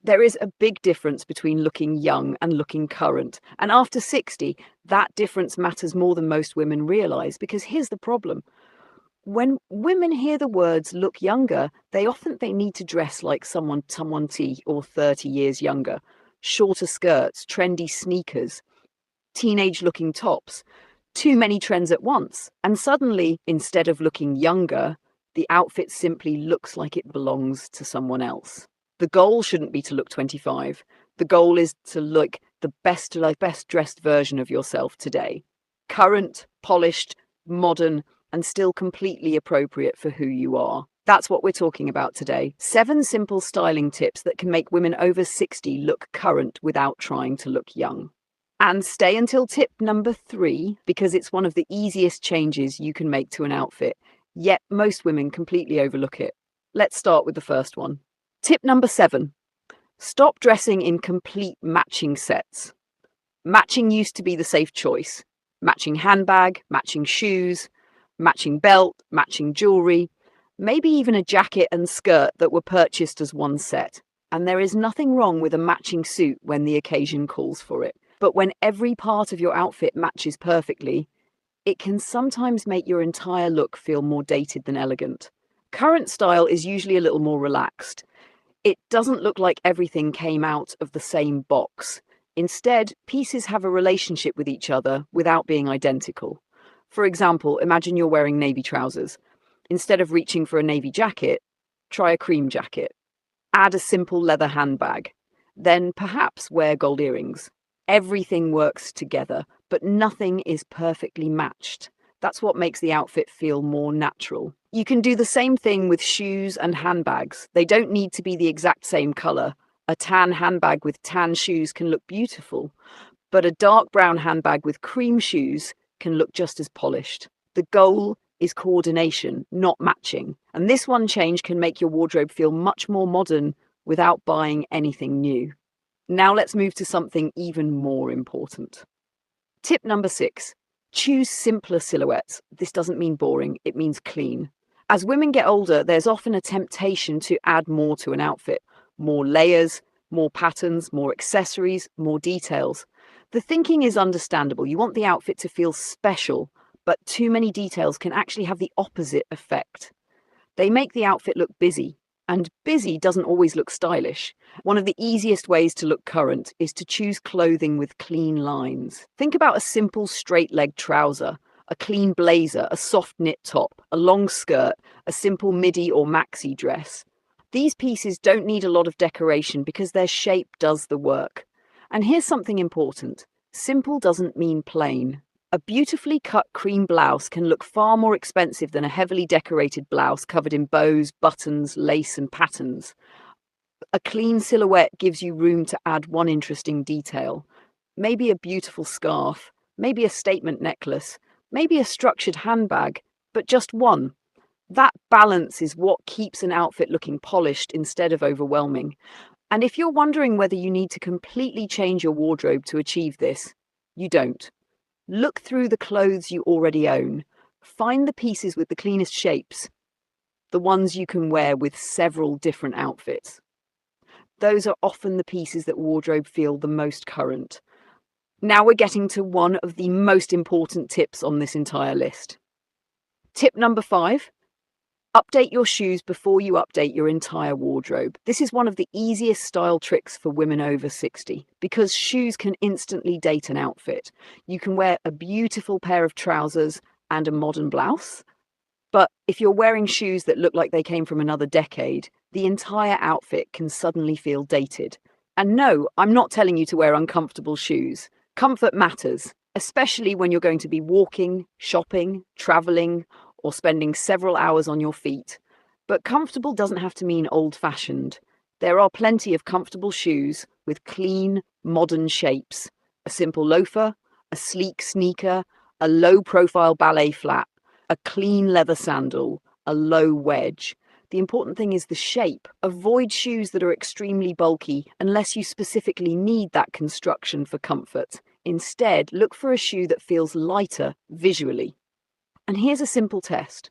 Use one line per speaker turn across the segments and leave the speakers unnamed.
There is a big difference between looking young and looking current. And after 60, that difference matters more than most women realize, because here's the problem. When women hear the words look younger, they often think they need to dress like someone 20 or 30 years younger. Shorter skirts, trendy sneakers, teenage looking tops, too many trends at once. And suddenly, instead of looking younger, the outfit simply looks like it belongs to someone else. The goal shouldn't be to look 25. The goal is to look the best, like best dressed version of yourself today. Current, polished, modern, and still completely appropriate for who you are. That's what we're talking about today. 7 simple styling tips that can make women over 60 look current without trying to look young. And stay until tip number 3, because it's one of the easiest changes you can make to an outfit, yet most women completely overlook it. Let's start with the first one. Tip number 7. Stop dressing in complete matching sets. Matching used to be the safe choice. Matching handbag, matching shoes, matching belt, matching jewelry, maybe even a jacket and skirt that were purchased as one set. And there is nothing wrong with a matching suit when the occasion calls for it. But when every part of your outfit matches perfectly, it can sometimes make your entire look feel more dated than elegant. Current style is usually a little more relaxed. It doesn't look like everything came out of the same box. Instead, pieces have a relationship with each other without being identical. For example, imagine you're wearing navy trousers. Instead of reaching for a navy jacket, try a cream jacket. Add a simple leather handbag. Then perhaps wear gold earrings. Everything works together, but nothing is perfectly matched. That's what makes the outfit feel more natural. You can do the same thing with shoes and handbags. They don't need to be the exact same color. A tan handbag with tan shoes can look beautiful, but a dark brown handbag with cream shoes can look just as polished. The goal is coordination, not matching. And this one change can make your wardrobe feel much more modern without buying anything new. Now let's move to something even more important. Tip number 6. Choose simpler silhouettes. This doesn't mean boring, it means clean. As women get older, there's often a temptation to add more to an outfit. More layers, more patterns, more accessories, more details. The thinking is understandable. You want the outfit to feel special, but too many details can actually have the opposite effect. They make the outfit look busy, and busy doesn't always look stylish. One of the easiest ways to look current is to choose clothing with clean lines. Think about a simple straight-leg trouser, a clean blazer, a soft knit top, a long skirt, a simple midi or maxi dress. These pieces don't need a lot of decoration because their shape does the work. And here's something important. Simple doesn't mean plain. A beautifully cut cream blouse can look far more expensive than a heavily decorated blouse covered in bows, buttons, lace, and patterns. A clean silhouette gives you room to add one interesting detail. Maybe a beautiful scarf, maybe a statement necklace, maybe a structured handbag, but just one. That balance is what keeps an outfit looking polished instead of overwhelming. And if you're wondering whether you need to completely change your wardrobe to achieve this, you don't. Look through the clothes you already own. Find the pieces with the cleanest shapes, the ones you can wear with several different outfits. Those are often the pieces that wardrobe feel the most current. Now we're getting to one of the most important tips on this entire list. Tip number 5. Update your shoes before you update your entire wardrobe. This is one of the easiest style tricks for women over 60 because shoes can instantly date an outfit. You can wear a beautiful pair of trousers and a modern blouse, but if you're wearing shoes that look like they came from another decade, the entire outfit can suddenly feel dated. And no, I'm not telling you to wear uncomfortable shoes. Comfort matters, especially when you're going to be walking, shopping, traveling, or spending several hours on your feet. But comfortable doesn't have to mean old-fashioned. There are plenty of comfortable shoes with clean, modern shapes. A simple loafer, a sleek sneaker, a low-profile ballet flat, a clean leather sandal, a low wedge. The important thing is the shape. Avoid shoes that are extremely bulky unless you specifically need that construction for comfort. Instead, look for a shoe that feels lighter visually. And here's a simple test.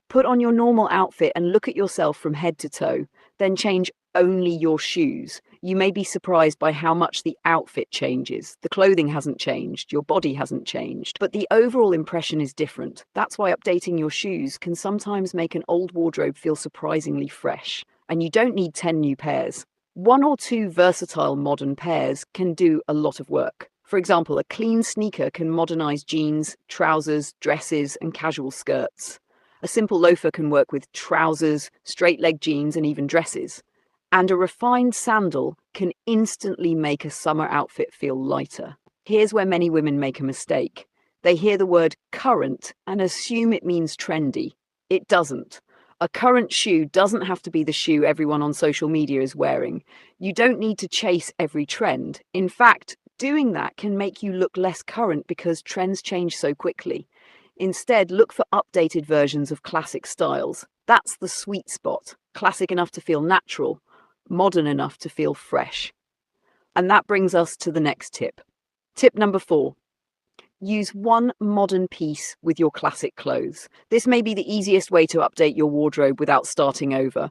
Put on your normal outfit and look at yourself from head to toe, then change only your shoes. you may be surprised by how much the outfit changes. The clothing hasn't changed, your body hasn't changed, but the overall impression is different. That's why updating your shoes can sometimes make an old wardrobe feel surprisingly fresh. And you don't need 10 new pairs. One or two versatile modern pairs can do a lot of work. For example, a clean sneaker can modernize jeans, trousers, dresses, and casual skirts. A simple loafer can work with trousers, straight-leg jeans, and even dresses. And a refined sandal can instantly make a summer outfit feel lighter. Here's where many women make a mistake. They hear the word current and assume it means trendy. It doesn't. A current shoe doesn't have to be the shoe everyone on social media is wearing. You don't need to chase every trend. In fact, doing that can make you look less current because trends change so quickly. Instead, look for updated versions of classic styles. That's the sweet spot. Classic enough to feel natural, modern enough to feel fresh. And that brings us to the next tip. Tip number 4. Use one modern piece with your classic clothes. This may be the easiest way to update your wardrobe without starting over.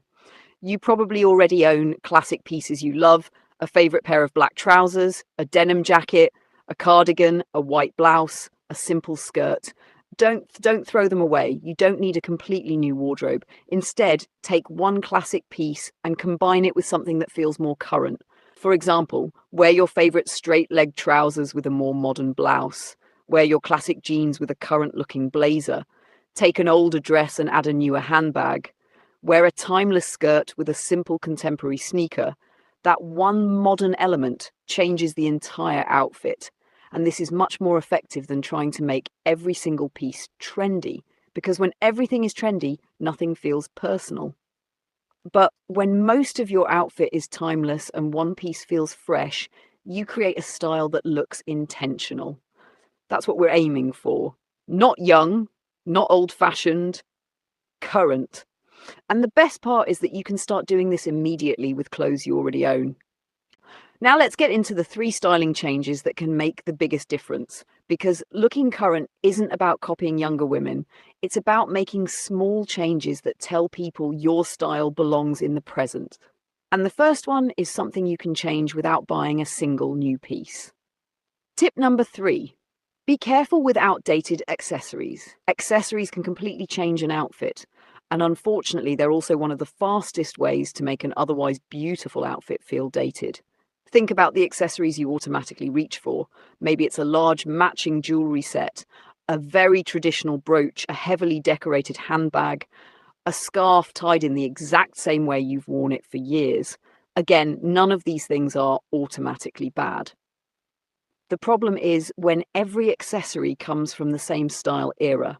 You probably already own classic pieces you love, a favorite pair of black trousers, a denim jacket, a cardigan, a white blouse, a simple skirt. Don't throw them away. You don't need a completely new wardrobe. Instead, take one classic piece and combine it with something that feels more current. For example, wear your favorite straight-leg trousers with a more modern blouse. Wear your classic jeans with a current-looking blazer. Take an older dress and add a newer handbag. Wear a timeless skirt with a simple contemporary sneaker. That one modern element changes the entire outfit. And this is much more effective than trying to make every single piece trendy, because when everything is trendy, nothing feels personal. But when most of your outfit is timeless and one piece feels fresh, you create a style that looks intentional. That's what we're aiming for. Not young, not old-fashioned, current. And the best part is that you can start doing this immediately with clothes you already own. Now let's get into the 3 styling changes that can make the biggest difference, because looking current isn't about copying younger women. It's about making small changes that tell people your style belongs in the present. And the first one is something you can change without buying a single new piece. Tip number 3. Be careful with outdated accessories. Accessories can completely change an outfit, and unfortunately, they're also one of the fastest ways to make an otherwise beautiful outfit feel dated. Think about the accessories you automatically reach for. Maybe it's a large matching jewelry set, a very traditional brooch, a heavily decorated handbag, a scarf tied in the exact same way you've worn it for years. Again, none of these things are automatically bad. The problem is when every accessory comes from the same style era.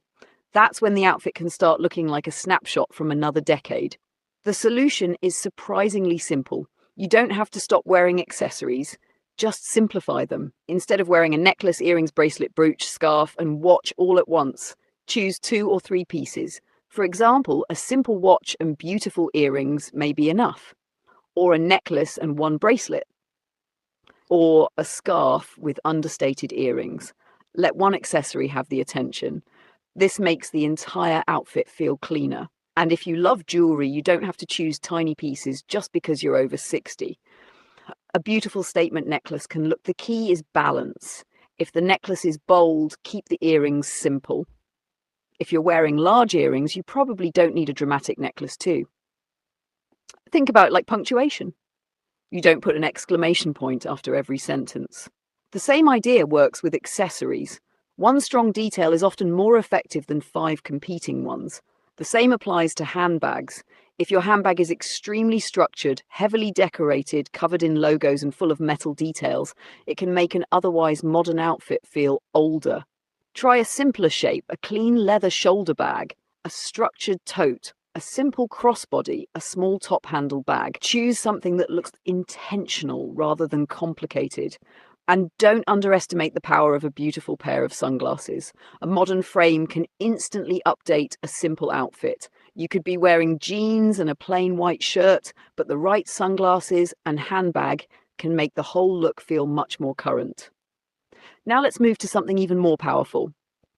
That's when the outfit can start looking like a snapshot from another decade. The solution is surprisingly simple. You don't have to stop wearing accessories, just simplify them. Instead of wearing a necklace, earrings, bracelet, brooch, scarf, and watch all at once, choose 2 or 3 pieces. For example, a simple watch and beautiful earrings may be enough, or a necklace and 1 bracelet, or a scarf with understated earrings. Let one accessory have the attention. This makes the entire outfit feel cleaner. And if you love jewelry, you don't have to choose tiny pieces just because you're over 60. A beautiful statement necklace can look. The key is balance. If the necklace is bold, keep the earrings simple. If you're wearing large earrings, you probably don't need a dramatic necklace too. Think about it like punctuation. You don't put an exclamation point after every sentence. The same idea works with accessories. One strong detail is often more effective than 5 competing ones. The same applies to handbags. If your handbag is extremely structured, heavily decorated, covered in logos and full of metal details, it can make an otherwise modern outfit feel older. Try a simpler shape, a clean leather shoulder bag, a structured tote, a simple crossbody, a small top-handle bag. Choose something that looks intentional rather than complicated. And don't underestimate the power of a beautiful pair of sunglasses. A modern frame can instantly update a simple outfit. You could be wearing jeans and a plain white shirt, but the right sunglasses and handbag can make the whole look feel much more current. Now let's move to something even more powerful.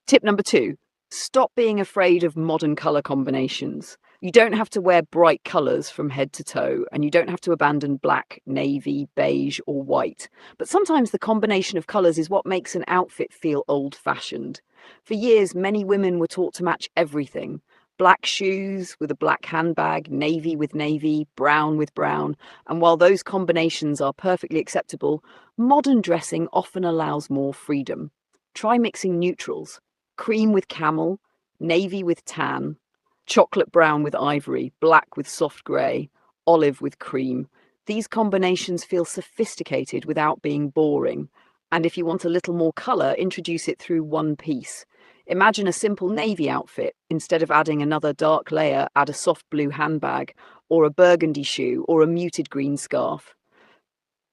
Tip number 2. Stop being afraid of modern color combinations. You don't have to wear bright colours from head to toe, and you don't have to abandon black, navy, beige, or white. But sometimes the combination of colours is what makes an outfit feel old-fashioned. For years, many women were taught to match everything. Black shoes with a black handbag, navy with navy, brown with brown. And while those combinations are perfectly acceptable, modern dressing often allows more freedom. Try mixing neutrals: cream with camel, navy with tan, chocolate brown with ivory, black with soft grey, olive with cream. These combinations feel sophisticated without being boring. And if you want a little more colour, introduce it through one piece. Imagine a simple navy outfit. Instead of adding another dark layer, add a soft blue handbag, or a burgundy shoe, or a muted green scarf.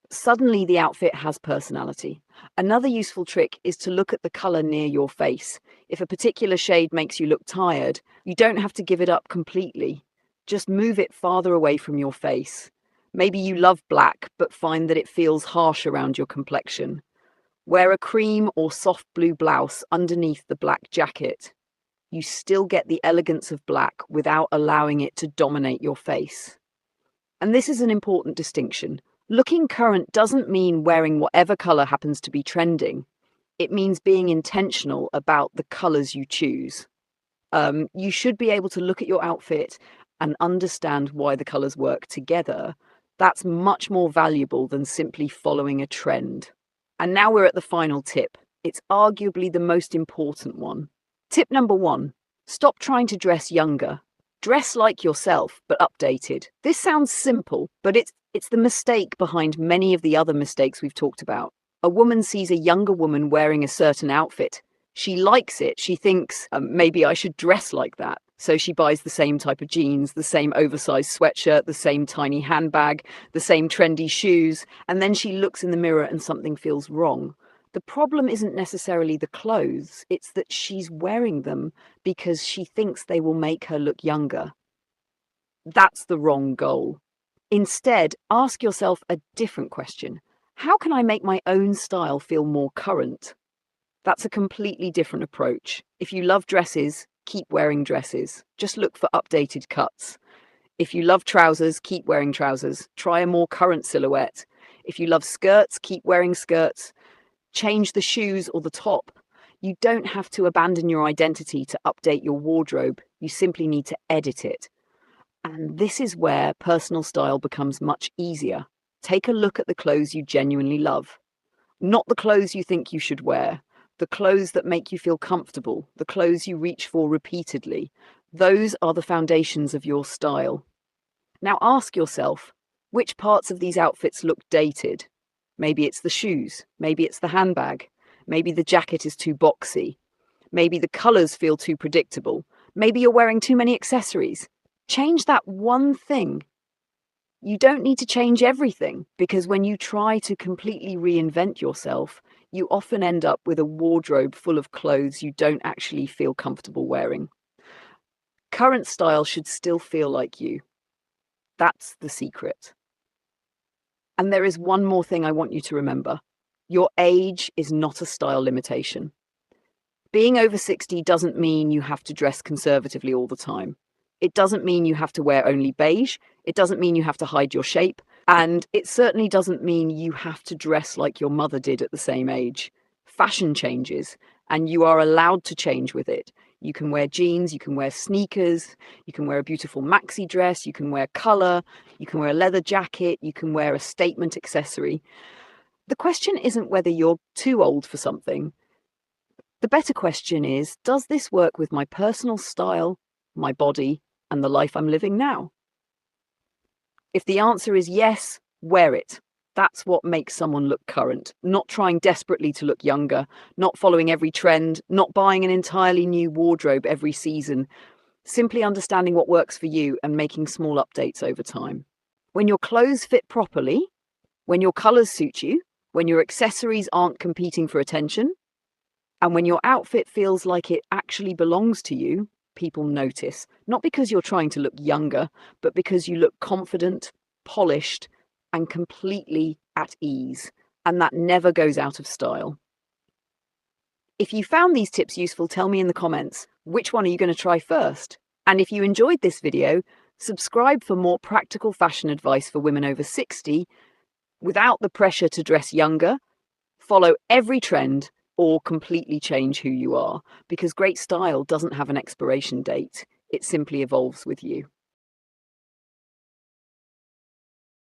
Suddenly the outfit has personality. Another useful trick is to look at the colour near your face. If a particular shade makes you look tired, you don't have to give it up completely. Just move it farther away from your face. Maybe you love black, but find that it feels harsh around your complexion. Wear a cream or soft blue blouse underneath the black jacket. You still get the elegance of black without allowing it to dominate your face. And this is an important distinction. Looking current doesn't mean wearing whatever colour happens to be trending. It means being intentional about the colours you choose. You should be able to look at your outfit and understand why the colours work together. That's much more valuable than simply following a trend. And now we're at the final tip. It's arguably the most important one. Tip number 1, stop trying to dress younger. Dress like yourself, but updated. This sounds simple, but it's the mistake behind many of the other mistakes we've talked about. A woman sees a younger woman wearing a certain outfit. She likes it. She thinks, maybe I should dress like that. So she buys the same type of jeans, the same oversized sweatshirt, the same tiny handbag, the same trendy shoes, and then she looks in the mirror and something feels wrong. The problem isn't necessarily the clothes, it's that she's wearing them because she thinks they will make her look younger. That's the wrong goal. Instead, ask yourself a different question. How can I make my own style feel more current? That's a completely different approach. If you love dresses, keep wearing dresses. Just look for updated cuts. If you love trousers, keep wearing trousers. Try a more current silhouette. If you love skirts, keep wearing skirts. Change the shoes or the top. You don't have to abandon your identity to update your wardrobe. You simply need to edit it. And this is where personal style becomes much easier. Take a look at the clothes you genuinely love. Not the clothes you think you should wear. The clothes that make you feel comfortable. The clothes you reach for repeatedly. Those are the foundations of your style. Now ask yourself, which parts of these outfits look dated? Maybe it's the shoes, maybe it's the handbag, maybe the jacket is too boxy, maybe the colours feel too predictable, maybe you're wearing too many accessories. Change that one thing. You don't need to change everything, because when you try to completely reinvent yourself, you often end up with a wardrobe full of clothes you don't actually feel comfortable wearing. Current style should still feel like you. That's the secret. And there is one more thing I want you to remember. Your age is not a style limitation. Being over 60 doesn't mean you have to dress conservatively all the time. It doesn't mean you have to wear only beige. It doesn't mean you have to hide your shape. And it certainly doesn't mean you have to dress like your mother did at the same age. Fashion changes, and you are allowed to change with it. You can wear jeans, you can wear sneakers, you can wear a beautiful maxi dress, you can wear colour, you can wear a leather jacket, you can wear a statement accessory. The question isn't whether you're too old for something. The better question is, does this work with my personal style, my body, and the life I'm living now? If the answer is yes, wear it. That's what makes someone look current, not trying desperately to look younger, not following every trend, not buying an entirely new wardrobe every season, simply understanding what works for you and making small updates over time. When your clothes fit properly, when your colours suit you, when your accessories aren't competing for attention, and when your outfit feels like it actually belongs to you, people notice. Not because you're trying to look younger, but because you look confident, polished, and completely at ease. And that never goes out of style. If you found these tips useful, tell me in the comments, which one are you going to try first? And if you enjoyed this video, subscribe for more practical fashion advice for women over 60 without the pressure to dress younger, follow every trend, or completely change who you are, because great style doesn't have an expiration date. It simply evolves with you.